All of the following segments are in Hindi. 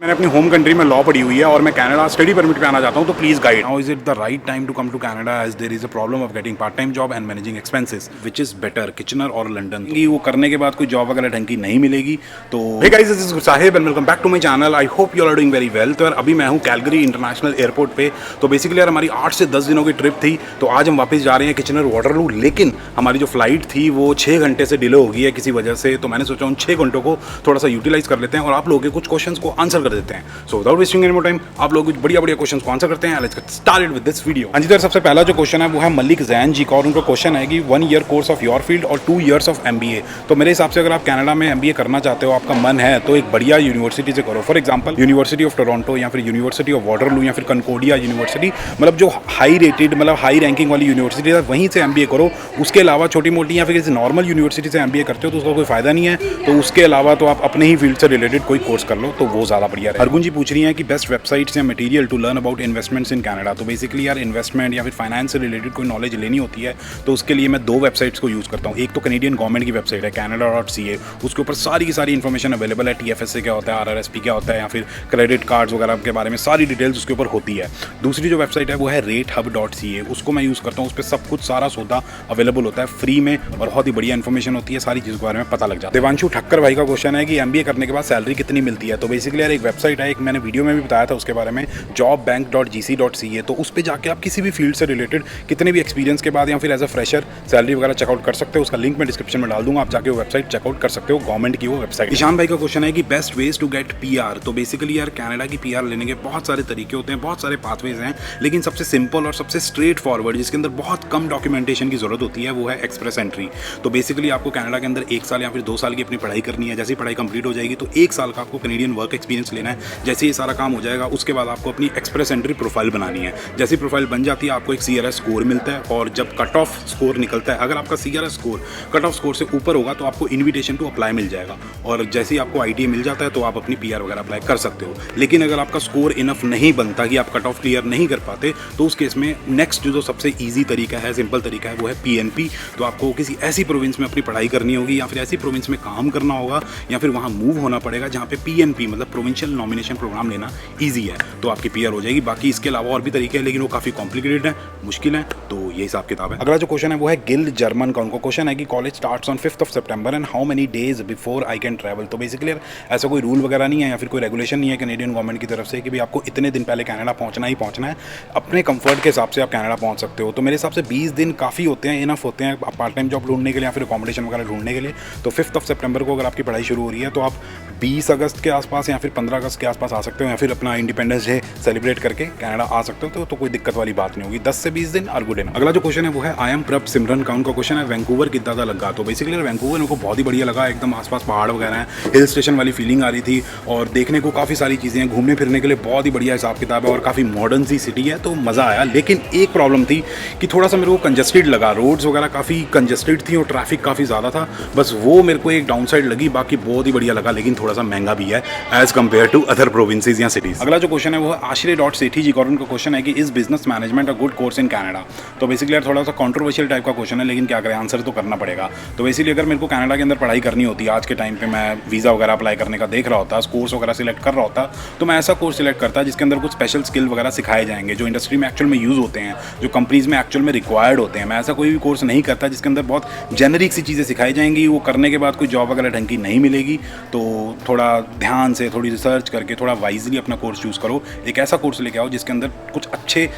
मैंने अपनी होम कंट्री में लॉ पढ़ी हुई है और मैं कनाडा स्टडी परमिट पे आना चाहता हूँ, तो please guide. Now is it the right time to come to Canada as there is a problem of getting part time job and managing expenses, which is better Kitchener और लंदन। वो करने के बाद कोई जॉब वगैरह ढंग की नहीं मिलेगी। तो hey guys, this is Sahib and welcome back to my channel. I hope you are doing very well. तो यार अभी मैं हूँ कैलगरी इंटरनेशनल एयरपोर्ट पे। तो बेसिकली यार हमारी 8 से 10 दिनों की ट्रिप थी। तो आज हम वापस जा रहे हैं किचनर वाटरलू, लेकिन हमारी जो फ्लाइट थी वो 6 घंटे से डिले हो गई है किसी वजह से। तो मैंने सोचा उन 6 घंटों को थोड़ा सा यूटिलाइज कर लेते हैं और आप लोगों के कुछ क्वेश्चन को आंसर कर देते हैं। So without wasting any more time आप लोग कुछ बढ़िया क्वेश्चंस को आंसर करते हैं। Let's get started with this video. हाँ जी, तो सबसे पहला जो क्वेश्चन है वो है मलिक जैन जी का, और उनका क्वेश्चन है कि 1 year course of your field और 2 ईयर्स ऑफ MBA। तो मेरे हिसाब से अगर आप कनाडा में MBA करना चाहते हो, आपका मन है, तो एक बढ़िया यूनिवर्सिटी से करो। For example university of Toronto या फिर यूनिवर्सिटी ऑफ वाटरलू या फिर कनकोडिया यूनिवर्सिटी, मतलब जो हाई रेटेड मतलब हाई रैंकिंग वाली यूनिवर्सिटी है वहीं से MBA करो। उसके अलावा छोटी मोटी या फिर किसी नॉर्मल यूनिवर्सिटी से MBA करते हो तो उसका कोई फायदा नहीं है। तो उसके अलावा तो आप अपने ही फील्ड से रिलेटेड कोई कोर्स कर लो तो वो ज़्यादा बढ़िया है। अर्गुन जी पूछ रही है कि बेस्ट वेबसाइट्स या material to learn about investments in Canada. तो बेसिकली यार इन्वेस्टमेंट या फिर फाइनेंस से रिलेटेड कोई नॉलेज लेनी होती है तो उसके लिए मैं 2 वेबसाइट्स को यूज़ करता हूँ। एक तो कनेडियन गवर्नमेंट की वेबसाइट है canada.ca, उसके ऊपर सारी की सारी इन्फॉर्मेशन अवेलेबल है। TFSA क्या होता है, RRSP क्या होता है, या फिर क्रेडिट कार्ड्स वगैरह के बारे में सारी डिटेल्स उसके ऊपर होती है। दूसरी जो वेबसाइट है वो है ratehub.ca, उसको मैं यूज़ करता हूँ। उस पर सब कुछ सारा सौदा अवेलेबल होता है फ्री में और बहुत ही बढ़िया इन्फॉर्मेशन होती है, सारी चीज़ों के बारे में पता लग जाता है। देवांशु ठक्कर भाई का क्वेश्चन है कि MBA करने के बाद सैलरी कितनी मिलती है। तो बेसिकली यार एक वेबसाइट है, एक मैंने वीडियो में भी बताया था उसके बारे में, jobbank.gc.ca। तो उस पर जाके आप किसी भी फील्ड से रिलेटेड कितने भी एक्सपीरियंस के बाद या फिर एज अ फ्रेशर सैलरी वगैरह चेकआउट कर सकते हो। उसका लिंक मैं डिस्क्रिप्शन में डाल दूंगा, आप जाके वो वेबसाइट चेकआउट कर सकते हो, गवर्नमेंट की वो वेबसाइट। ईशान भाई का क्वेश्चन है कि best ways to get PR। तो बेसिकली यार कनाडा की PR लेने के बहुत सारे तरीके होते हैं, बहुत सारे पाथवेज हैं, लेकिन सबसे सिंपल और सबसे स्ट्रेट फॉरवर्ड जिसके अंदर बहुत कम डॉक्यूमेंटेशन की जरूरत होती है वो है एक्सप्रेस एंट्री। तो बेसिकली आपको कनाडा के अंदर 1 साल या फिर 2 साल की अपनी पढ़ाई करनी है। जैसे ही पढ़ाई कंप्लीट हो जाएगी तो 1 साल का आपको कनेडियन वर्क एक्सपीरियंस लेना है। जैसे ये सारा काम हो जाएगा उसके बाद आपको अपनी एक्सप्रेस एंट्री प्रोफाइल बनानी है। जैसी प्रोफाइल बन जाती है आपको एक CRS स्कोर मिलता है, और जब कट ऑफ स्कोर निकलता है, अगर आपका CRS score cut off score से ऊपर होगा तो आपको इन्विटेशन टू अप्लाई मिल जाएगा, और जैसे ही आपको ITA मिल जाता है तो आप अपनी PR वगैरह अप्लाई कर सकते हो। लेकिन अगर आपका स्कोर इनफ नहीं बनता कि आप कट ऑफ क्लियर नहीं कर पाते तो उस केस में नेक्स्ट जो सबसे ईजी तरीका है, सिंपल तरीका है, वो है PNP। तो आपको किसी ऐसी प्रोविंस में अपनी पढ़ाई करनी होगी या फिर ऐसी प्रोविंस में काम करना होगा या फिर वहाँ मूव होना पड़ेगा जहाँ पे PNP मतलब प्रोविंशियल नॉमिनेशन प्रोग्राम लेना ईजी है, तो आपकी PR हो जाएगी। बाकी इसके अलावा और भी तरीके हैं लेकिन वो काफ़ी कॉम्प्लिकेटेड है, मुश्किल है, तो ये हिसाब किताब है। अगला जो क्वेश्चन है वो है गिल जर्मन का। उनको क्वेश्चन है कि college starts on 5th of September and how many days before I can travel. तो बेसिकली ऐसा कोई रूल वगैरह नहीं है या फिर कोई रेगुलेशन नहीं है कैनेडियन गवर्नमेंट की तरफ से कि भाई आपको इतने दिन पहले कनाडा पहुंचना ही पहुंचना है। अपने कंफर्ट के हिसाब से आप कनाडा पहुंच सकते हो। तो मेरे हिसाब से 20 दिन काफ़ी होते हैं, इनफ होते हैं पार्ट टाइम जॉब ढूंढने के लिए या फिर अकोमोडेशन वगैरह ढूंढने के लिए। तो 5th ऑफ सितंबर को अगर आपकी पढ़ाई शुरू हो रही है तो आप 20 अगस्त के आसपास या फिर 15 अगस्त के आसपास आ सकते हो, या फिर अपना इंडिपेंडेंस डे सेलिब्रेट करके कनाडा आ सकते हो। तो कोई दिक्कत वाली बात नहीं होगी। 10 से 20 दिन आर गुड इनफ। अगला जो क्वेश्चन है वो है आई एम प्रभ सिमरन का। उनका क्वेश्चन है वैंकूवर कितना ज़्यादा लगा। तो बेसिकली वैंकूवर मेरे को बहुत ही बढ़िया लगा, एकदम आसपास पहाड़ वगैरह हैं, हिल स्टेशन वाली फीलिंग आ रही थी, और देखने को काफ़ी सारी चीज़ें हैं, घूमने फिरने के लिए बहुत ही बढ़िया हिसाब किताब है और काफ़ी मॉडर्न सी सिटी है, तो मज़ा आया। लेकिन एक प्रॉब्लम थी कि थोड़ा सा मेरे को कंजस्टेड लगा, रोड्स वगैरह काफ़ी कंजस्टेड थी और ट्रैफिक काफ़ी ज़्यादा था, बस वो मेरे को एक डाउन साइड लगी। बाकी बहुत ही बढ़िया लगा, लेकिन थोड़ा सा महंगा भी है as compare to other provinces या सिटीज़। अगला जो क्वेश्चन है वो है आश्रय.सेठी जी का, और उनका क्वेश्चन है कि is business management a good course in Canada. तो बेसिकली यार थोड़ा सा कॉन्ट्रोवर्शियल टाइप का क्वेश्चन है, लेकिन क्या करें, आंसर तो करना पड़ेगा। तो बेसिकली अगर मेरे को कनाडा के अंदर पढ़ाई करनी होती है आज के टाइम पे, मैं वीज़ा वगैरह अप्लाई करने का देख रहा होता, कोर्स वगैरह सिलेक्ट कर रहा होता, तो मैं ऐसा कोर्स सिलेक्ट करता जिसके अंदर कुछ स्पेशल स्किल वगैरह सिखाए जाएंगे जो इंडस्ट्री में एक्चुअल में यूज़ होते हैं, जो कंपनीज में एक्चुअल में रिक्वायर्ड होते हैं। मैं ऐसा कोई भी कोर्स नहीं करता जिसके अंदर बहुत जेनरिक सी चीज़ें सिखाई जाएंगी, वो करने के बाद कोई जॉब वगैरह ढंग की नहीं मिलेगी। तो थोड़ा ध्यान से, थोड़ी रिसर्च करके, थोड़ा वाइजली अपना कोर्स चूज़ करो। एक ऐसा कोर्स लेके आओ जिसके अंदर कुछ अच्छे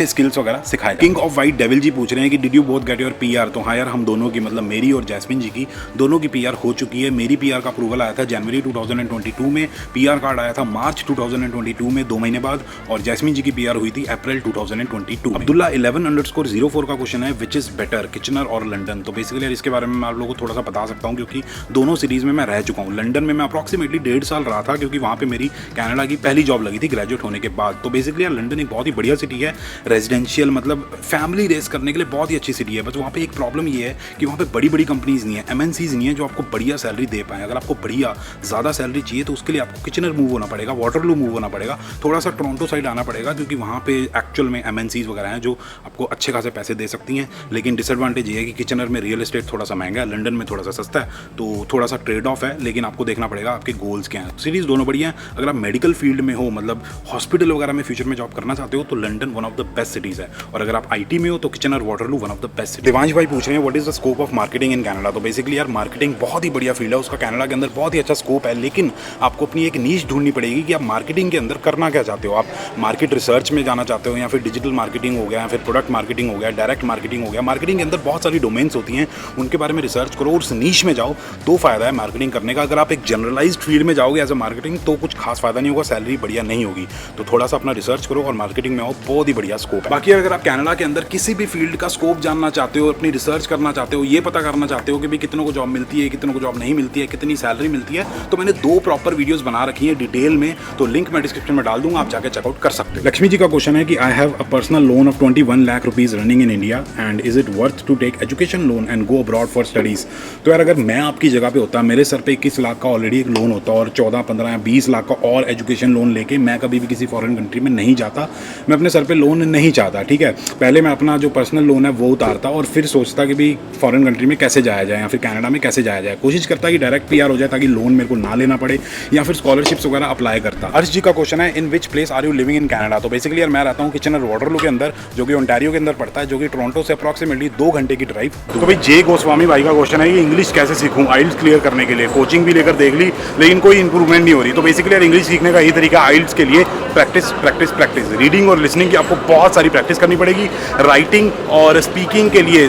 स्किल्स वगैरह सिखाए। किंग ऑफ वाइट डेविल जी पूछ रहे हैं कि did you both get your PR। तो हाँ यार, हम दोनों की, मतलब मेरी और जैस्मिन जी की दोनों की PR हो चुकी है। मेरी PR का अप्रूवल आया था जनवरी 2022 में, PR कार्ड आया था मार्च 2022 में, 2 महीने बाद, और जैस्मिन जी की PR हुई थी अप्रैल 2022 में। अब्दुल्ला 11_04 का क्वेश्चन है विच इज़ बेटर किचनर और लंदन। तो बेसिकली यार इसके बारे में मैं आप लोगों को थोड़ा सा बता सकता हूँ क्योंकि दोनों सिटीज़ में मैं रह चुका हूँ। लंदन में मैं अप्रॉक्सीमेटली 1.5 साल रहा था क्योंकि वहाँ पे मेरी कनाडा की पहली जॉब लगी थी ग्रेजुएट होने के बाद। तो बेसिकली यार लंदन एक बहुत ही बढ़िया सिटी है, रेजिडेंशियल मतलब फैमिली रेस करने के लिए बहुत ही अच्छी सिटी है। बस वहाँ पे एक प्रॉब्लम ये है कि वहाँ पे बड़ी बड़ी कंपनीज नहीं है, MNCs नहीं है जो आपको बढ़िया सैलरी दे पाए। अगर आपको बढ़िया ज़्यादा सैलरी चाहिए तो उसके लिए आपको किचनर मूव होना पड़ेगा, वाटरलू मूव होना पड़ेगा, थोड़ा सा टोरंटो साइड आना पड़ेगा, क्योंकि वहाँ पे एक्चुअल में MNCs वगैरह हैं जो आपको अच्छे खासे पैसे दे सकती हैं। लेकिन डिसएडवांटेज ये है कि किचनर में रियल एस्टेट थोड़ा सा महंगा है, लंदन में थोड़ा सा सस्ता है, तो थोड़ा सा ट्रेड ऑफ है। लेकिन आपको देखना पड़ेगा आपके गोल्स क्या हैं। सिटीज़ दोनों बढ़िया हैं। अगर आप मेडिकल फील्ड में हो, मतलब हॉस्पिटल वगैरह में फ्यूचर में जॉब करना चाहते हो, तो London one of the best cities है। और अगर आप IT में हो तो Kitchener Waterloo one of the best. Devansh भाई पूछ रहे हैं what is the scope of marketing in Canada. तो बेसिकली यार मार्केटिंग बहुत ही बढ़िया फील्ड है, उसका कनाडा के अंदर बहुत ही अच्छा स्कोप है। लेकिन आपको अपनी एक नीश ढूंढनी पड़ेगी कि आप मार्केटिंग के अंदर करना क्या चाहते हो। आप मार्केट रिसर्च में जाना चाहते हो, या फिर डिजिटल मार्केटिंग हो गया, या फिर प्रोडक्ट मार्केटिंग हो गया, डायरेक्ट मार्केटिंग हो गया। मार्केटिंग के अंदर बहुत सारी डोमेन्स होती हैं, उनके बारे में रिसर्च करो और उस नीश में जाओ तो फायदा है मार्केटिंग करने का। अगर आप एक जनरलाइज्ड फील्ड में जाओगे एज अ मार्केटिंग तो कुछ खास फायदा नहीं होगा, सैलरी बढ़िया नहीं होगी। तो थोड़ा सा अपना रिसर्च करो और मार्केटिंग में आओ, बहुत ही बढ़िया स्कोप है। बाकी अगर आप कनाडा के अंदर किसी भी फील्ड का स्कोप जानना चाहते हो, अपनी रिसर्च करना चाहते हो, ये पता करना चाहते हो कि भाई कितनों को जॉब मिलती है, कितनों को जॉब नहीं मिलती है, कितनी सैलरी मिलती है, तो मैंने 2 प्रॉपर वीडियोस बना रखी हैं डिटेल में, तो लिंक मैं डिस्क्रिप्शन में डाल दूंगा, आप जाके चेकआउट कर सकते हो। लक्ष्मी जी का क्वेश्चन है कि I have a personal loan of 21 lakh rupees running in India and is it worth to take education loan and go abroad for studies. तो यार अगर मैं आपकी जगह पे होता, मेरे सर पे 21 लाख का ऑलरेडी एक लोन होता और 14, 15 या 20 लाख का और एजुकेशन लोन लेके मैं कभी भी किसी फॉरेन कंट्री में नहीं जाता। मैं अपने सर पे लोन नहीं चाहता, ठीक है। पहले मैं अपना जो पर्सनल लोन है वो उतारता और फिर सोचता कि भाई फॉरेन कंट्री में कैसे जाया जाए, या फिर कनाडा में कैसे जाया जाए। कोशिश करता कि डायरेक्ट PR हो जाए ताकि लोन मेरे को ना लेना पड़े, या फिर स्कॉलरशिप्स वगैरह अप्लाई करता। हर्ष जी का क्वेश्चन है in which place are you living in Canada. तो बेसिकली यार मैं रहता हूँ किचनर वाटरलू के अंदर, जो कि ओंटारियो के अंदर पड़ता है, जो कि टोरंटो से अप्रॉक्सीमेटली 2 घंटे की ड्राइव। तो भाई जे गोस्वामी भाई का क्वेश्चन है कि इंग्लिश कैसे सीखूं आइल्स क्लियर करने के लिए। कोचिंग भी लेकर देख ली लेकिन कोई इंप्रूवमेंट नहीं हो रही। तो बेसिकली यार इंग्लिश सीखने का यही तरीका आइल्स के लिए प्रैक्टिस प्रैक्टिस प्रैक्टिस। रीडिंग और लिसनिंग की आपको बहुत सारी प्रैक्टिस करनी पड़ेगी। राइटिंग और स्पीकिंग के लिए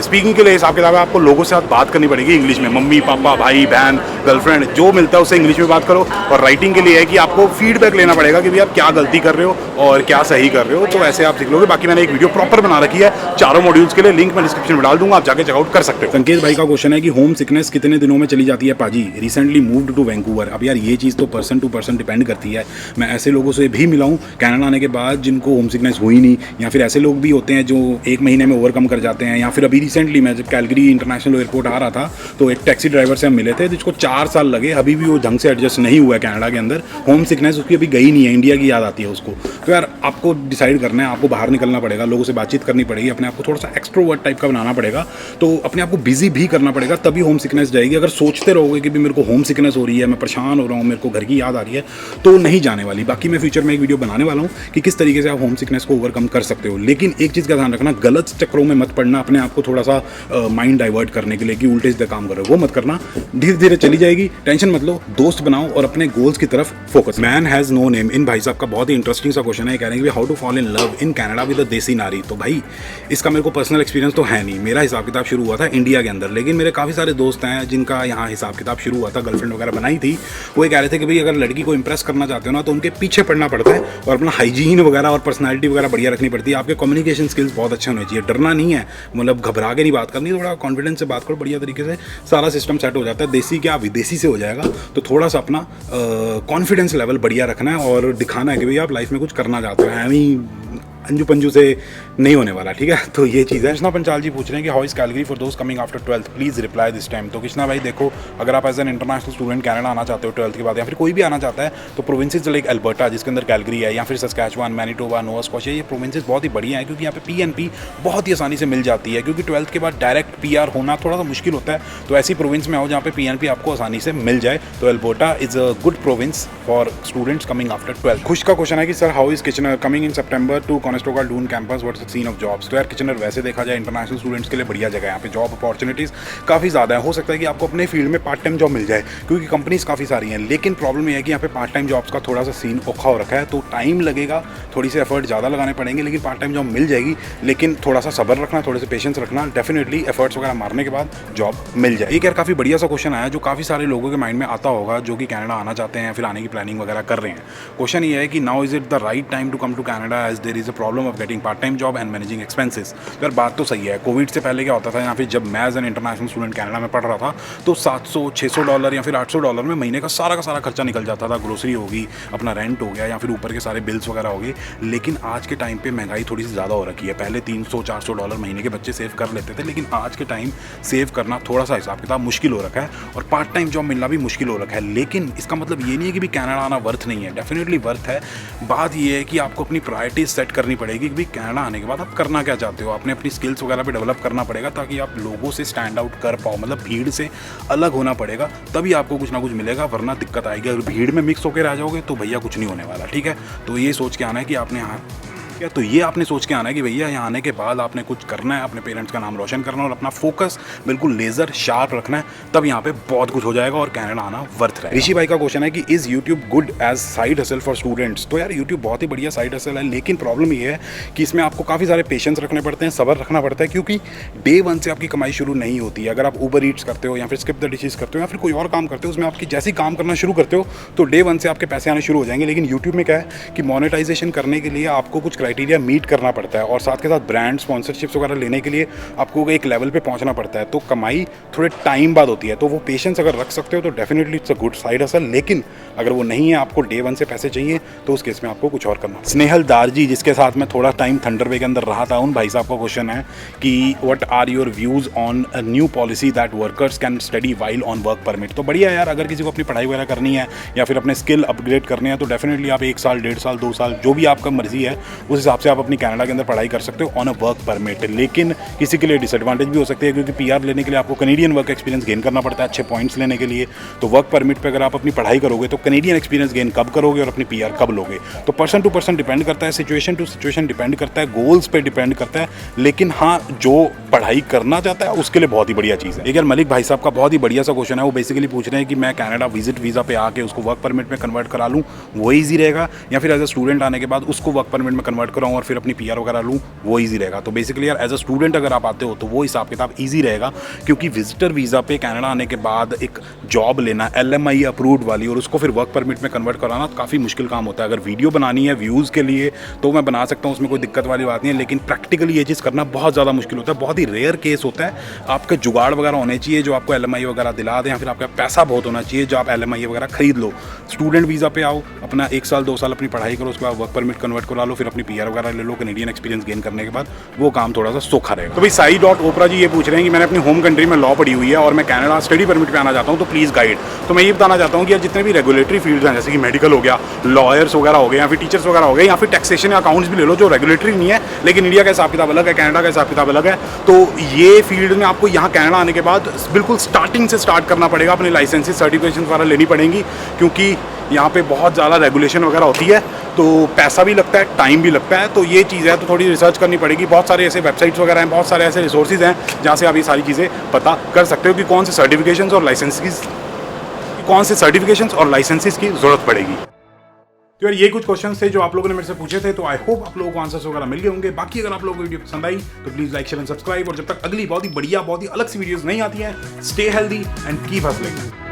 हिसाब किताब है, आपको लोगों से साथ बात करनी पड़ेगी इंग्लिश में। मम्मी पापा भाई बहन गर्लफ्रेंड जो मिलता है उससे इंग्लिश में बात करो। और राइटिंग के लिए है कि आपको फीडबैक लेना पड़ेगा कि भाई आप क्या गलती कर रहे हो और क्या सही कर रहे हो, तो ऐसे आप सीख लोगे। बाकी मैंने एक वीडियो प्रॉपर बना रखी है चारों मॉड्यूल्स के लिए, लिंक मैं डिस्क्रिप्शन में डाल दूंगा, आप जाके चेकआउट कर सकते हो। संकेत भाई का क्वेश्चन है कि होम सिकनेस कितने दिनों में चली जाती है पाजी। Recently moved to Vancouver. अब यार ये चीज़ तो पर्सन टू पर्सन डिपेंड करती है। मैं ऐसे लोगों से भी मिला हूँ कनाडा आने के बाद जिनको होम सिकनेस हुई नहीं, या फिर ऐसे लोग भी होते हैं जो 1 महीने में ओवरकम कर जाते हैं। या फिर अभी रिसेंटली मैं जब कैलगरी इंटरनेशनल एयरपोर्ट आ रहा था तो एक टैक्सी ड्राइवर से हम मिले थे जिसको 4 साल लगे, अभी भी वो ढंग से एडजस्ट नहीं हुआ है कनाडा के अंदर। होम सिकनेस उसकी अभी गई नहीं है, इंडिया की याद आती है उसको। तो यार आपको डिसाइड करना है, आपको बाहर निकलना पड़ेगा, लोगों से बातचीत करनी पड़ेगी, अपने आप को थोड़ा सा एक्सट्रोवर्ट टाइप का बनाना पड़ेगा, तो अपने आप को बिजी भी करना पड़ेगा, तभी होम सिकनेस जाएगी। अगर सोचते रहोगे कि भी मेरे को होम सिकनेस हो रही है, मैं परेशान हो रहा हूँ, मेरे को घर की याद आ रही है, तो नहीं जाने वाली। बाकी मैं फ्यूचर में एक वीडियो बनाने वाला हूँ कि किस तरीके से आप होम सिकनेस को ओवरकम कर सकते हो। लेकिन एक चीज़ का ध्यान रखना, गलत चक्करों में मत पड़ना, अपने आप को थोड़ा सा माइंड डाइवर्ट करने के लिए कि उल्टे सीधे काम करो, वो मत करना। धीरे धीरे चली जाएगी, टेंशन मत लो, दोस्त बनाओ और अपने गोल्स की तरफ focus. Man has no name. इन भाई साहब का बहुत ही इंटरेस्टिंग सा क्वेश्चन है, कह रहे हैं कि how to fall in love in Canada with a desi nari. तो भाई इसका मेरे को पर्सनल एक्सपीरियंस तो है नहीं, मेरा हिसाब किताब शुरू हुआ था इंडिया के अंदर, लेकिन मेरे काफ़ी सारे दोस्त हैं जिनका यहाँ हिसाब किताब शुरू हुआ था, गर्लफ्रेंड वगैरह बनाई थी। वो ये कह रहे थे कि भाई अगर लड़की को इंप्रेस करना चाहते हो ना तो उनके पीछे पड़ना पड़ता है और अपना हाइजीन वगैरह और पर्सनैलिटी वगैरह बढ़िया रखनी पड़ती है। आपके कम्युनिकेशन स्किल्स बहुत अच्छे होने चाहिए, डरना नहीं है, मतलब घबरा के नहीं बात करनी, थोड़ा कॉन्फिडेंस से बात करो, बढ़िया तरीके से सारा सिस्टम सेट हो जाता है। देसी क्या विदेशी से हो जाएगा। तो थोड़ा सा अपना कॉन्फिडेंस लेवल बढ़िया रखना है और दिखाना है कि भाई आप लाइफ में कुछ करना चाहते हो, अंजू पंजू से नहीं होने वाला, ठीक है। तो ये चीज़ है। कृष्णा पंचाल जी पूछ रहे हैं कि how is Calgary for dost coming after 12th, please reply this time. तो कृष्णा भाई देखो, अगर आप as an international student Canada आना चाहते हो 12th के बाद, या फिर कोई भी आना चाहता है, तो प्रोविंसेस लाइक अल्बर्टा जिसके अंदर कैलगरी है, या फिर सस्कैचुआन, मैनिटोबा, नोवा स्कॉशिया, ये प्रोविंसेस बहुत ही बढ़िया है क्योंकि यहाँ पे PNP बहुत ही आसानी से मिल जाती है। क्योंकि 12th के बाद डायरेक्ट PR होना थोड़ा सा मुश्किल होता है, तो ऐसी प्रोविंस में आओ जहाँ पे PNP आपको आसानी से मिल जाए। तो Alberta is a good province for students coming after 12th। Khush का क्वेश्चन है कि sir how is Kitchener coming in September to Conestoga Doon campus, what's the scene of jobs. तो यार किचनर वैसे देखा जाए इंटरनेशनल स्टूडेंट्स के लिए बढ़िया जगह है, यहाँ पे जॉब अपॉर्चुनिटीज़ काफ़ी ज़्यादा है। हो सकता है कि आपको अपने फील्ड में पार्ट टाइम जॉब मिल जाए क्योंकि कंपनीज काफ़ी सारी हैं, लेकिन प्रॉब्लम यह है कि यहाँ पे पार्ट टाइम जॉब्स का थोड़ा सा सीन औखा हो रखा है, तो टाइम लगेगा, थोड़ी सी एफर्ट ज़्यादा लगाने पड़ेंगे, लेकिन पार्ट टाइम जॉब मिल जाएगी। लेकिन थोड़ा सा सब्र रखना, थोड़े से पेशेंस रखना, डेफिनेटली एफर्ट्स वगैरह मारने के बाद जॉब मिल जाए। एक यार काफ़ी बढ़िया सा क्वेश्चन आया जो काफ़ी सारे लोगों के माइंड में आता होगा जो कि कनाडा आना चाहते हैं, फिर आने की प्लानिंग वगैरह कर रहे हैं। क्वेश्चन ये है कि now is it the right time to come to Canada as there is a problem of getting part time job and managing expenses. तो यार बात तो सही है, कोविड से पहले क्या होता था, यहाँ पे जब मैं as an international student Canada में पढ़ रहा था तो $700-600 या फिर $800 में महीने का सारा खर्चा निकल जाता था। ग्रोसरी होगी, अपना रेंट हो गया या फिर ऊपर के सारे बिल्स वगैरह हो गए। लेकिन आज के टाइम पे महंगाई थोड़ी सी ज़्यादा हो रखी है। पहले $300-400 महीने के बच्चे सेव कर लेते थे, लेकिन आज के टाइम सेव करना थोड़ा सा हिसाब किताब मुश्किल हो रखा है और पार्ट टाइम जॉब मिलना भी मुश्किल हो रखा है। लेकिन इसका मतलब ये नहीं है कि भी कनाडा आना वर्थ नहीं है, डेफिनेटली वर्थ है। बात ये है कि आपको अपनी प्रायोरिटीज सेट करनी पड़ेगी कि भाई कनाडा आने के बाद आप करना क्या चाहते हो। आपने अपनी स्किल्स वगैरह पे डेवलप करना पड़ेगा ताकि आप लोगों से स्टैंड आउट कर पाओ, मतलब भीड़ से अलग होना पड़ेगा, तभी आपको कुछ ना कुछ मिलेगा, वरना दिक्कत आएगी। अगर भीड़ में मिक्स होकर आ जाओगे तो भैया कुछ नहीं होने वाला, ठीक है। तो ये सोच के आना है कि आपने यहाँ तो ये आपने सोच के आना है कि भैया यहाँ आने के बाद आपने कुछ करना है, अपने पेरेंट्स का नाम रोशन करना और अपना फोकस बिल्कुल लेजर शार्प रखना है, तब यहाँ पे बहुत कुछ हो जाएगा और कनाडा आना वर्थ रहेगा। ऋषि भाई का क्वेश्चन है कि is YouTube good as side hustle for students. तो यार यूट्यूब बहुत ही बढ़िया साइड हसल है, लेकिन प्रॉब्लम ये है कि इसमें आपको काफ़ी सारे पेशेंस रखने पड़ते हैं, सब्र रखना पड़ता है, क्योंकि डे वन से आपकी कमाई शुरू नहीं होती है। अगर आप ऊबर ईट्स करते हो या फिर स्किप द डिशेस करते हो या फिर कोई और काम करते हो, उसमें आपकी जैसे ही काम करना शुरू करते हो तो डे वन से आपके पैसे आने शुरू हो जाएंगे। लेकिन यूट्यूब में क्या है कि मोनेटाइजेशन करने के लिए आपको कुछ क्राइटेरिया मीट करना पड़ता है और साथ के साथ ब्रांड स्पॉन्सरशिप्स वगैरह लेने के लिए आपको एक लेवल पे पहुंचना पड़ता है। तो कमाई थोड़े टाइम बाद होती है, तो वो पेशेंस अगर रख सकते हो तो definitely it's a good side hustle. लेकिन अगर वो नहीं है, आपको डे वन से पैसे चाहिए, तो उस केस में आपको कुछ और करना। स्नेहल दारजी, जिसके साथ मैं थोड़ा टाइम थंडरवे के अंदर रहा था, उन भाई साहब का क्वेश्चन है कि what are your views on a new policy that workers can study while on work permit. तो बढ़िया यार, अगर किसी को अपनी पढ़ाई वगैरह करनी है या फिर अपने स्किल अपग्रेड करने हैं तो डेफिनेटली आप 1 साल 1.5 साल 2 साल जो भी आपका मर्जी है उस हिसाब से आप अपनी कनाडा के अंदर पढ़ाई कर सकते हो ऑन अ वर्क परमिट। लेकिन किसी के लिए डिसएडवांटेज भी हो सकती है, क्योंकि पीआर लेने के लिए आपको कनेडियन वर्क एक्सपीरियंस गेन करना पड़ता है अच्छे पॉइंट्स लेने के लिए। तो वर्क परमिट पे अगर आप अपनी पढ़ाई करोगे तो कनेडियन एक्सपीरियंस गेन कब करोगे और अपनी पीआर कब लोगे। तो पर्सन टू पर्सन डिपेंड करता है, सिचुएशन टू सिचुएशन डिपेंड करता है, गोल्स पे डिपेंड करता है। लेकिन हाँ, जो पढ़ाई करना चाहता है उसके लिए बहुत ही बढ़िया चीज़ है। एक यार मलिक भाई साहब का बहुत ही बढ़िया सा क्वेश्चन है, वो बेसिकली पूछ रहे हैं कि मैं कनाडा विजिट वीज़ा पे आके उसको वर्क परमिट में कन्वर्ट करा लूँ, वो ईजी रहेगा, या फिर एज अ स्टूडेंट आने के बाद उसको वर्क परमिट में कन्वर्ट कराऊँ और फिर अपनी पीआर वगैरह लूँ, वो ईजी रहेगा। तो बेसिकली यार एज अ स्टूडेंट अगर आप आते हो तो वो हिसाब किताब ईजी रहेगा, क्योंकि विजिटर वीज़ा पे कनाडा आने के बाद एक जॉब लेना LMI अप्रूव्ड वाली और उसको फिर वर्क परमिट में कन्वर्ट कराना काफ़ी मुश्किल काम होता है। अगर वीडियो बनानी है व्यूज़ के लिए तो मैं बना सकता हूँ, उसमें कोई दिक्कत वाली बात नहीं है, लेकिन प्रैक्टिकली ये चीज़ करना बहुत ज़्यादा मुश्किल होता है। बहुत ही रेयर केस होता है, आपका जुगाड़ वगैरह होने चाहिए जो आपको LMI वगैरह दिला दें, या फिर आपका पैसा बहुत होना चाहिए जो आप LMI वगैरह खरीद लो। स्टूडेंट वीज़ा पे आओ, अपना 1 साल 2 साल अपनी पढ़ाई करो, उसके बाद वर्क परमिट कन्वर्ट करा लो, फिर अपनी पीआर वगैरह ले लो, कनेडियन एक्सपीरियंस गेन करने के बाद वो काम थोड़ा सा सोखा रहेगा। तो भाई साई.ओपरा जी ये पूछ रहे हैं कि मैंने अपनी होम कंट्री में लॉ पढ़ी हुई है और मैं कनाडा स्टडी परमिट पे आना चाहता हूँ, तो प्लीज़ गाइड। तो मैं ये बताना चाहता हूँ कि यार जितने भी रेगुलेटरी फील्ड्स हैं, जैसे कि मेडिकल हो गया, लॉयर्स वगैरह हो गए, या फिर टीचर्स वगैरह हो गए, या फिर टैक्सेशन या अकाउंट्स भी ले लो, जो रेगुलेटरी नहीं है लेकिन इंडिया का हिसाब किताब अलग है, कनाडा का हिसाब किताब अलग है। तो ये फील्ड में आपको यहाँ कनाडा आने के बाद बिल्कुल स्टार्टिंग से स्टार्ट करना पड़ेगा, अपने लाइसेंसेस सर्टिफिकेशन वगैरह लेनी पड़ेंगी, क्योंकि यहाँ पे बहुत ज़्यादा रेगुलेशन वगैरह होती है, तो पैसा भी लगता है, टाइम भी लगता है। तो ये चीज़ है, तो थोड़ी रिसर्च करनी पड़ेगी। बहुत सारे ऐसे वेबसाइट्स वगैरह हैं, बहुत सारे ऐसे रिसोर्सेज हैं जहाँ से आप ये सारी चीज़ें पता कर सकते हो कि कौन से सर्टिफिकेशंस और लाइसेंसेस की ज़रूरत पड़ेगी। तो यार ये कुछ क्वेश्चंस थे जो आप लोगों ने मेरे से पूछे थे, तो आई होप आप लोगों को आंसर्स वगैरह मिल गए होंगे। बाकी अगर आप लोगों को वीडियो पसंद आई तो please like share and subscribe, और जब तक अगली बहुत ही बढ़िया बहुत ही अलग सी वीडियोस नहीं आती हैं, stay healthy and keep hustling.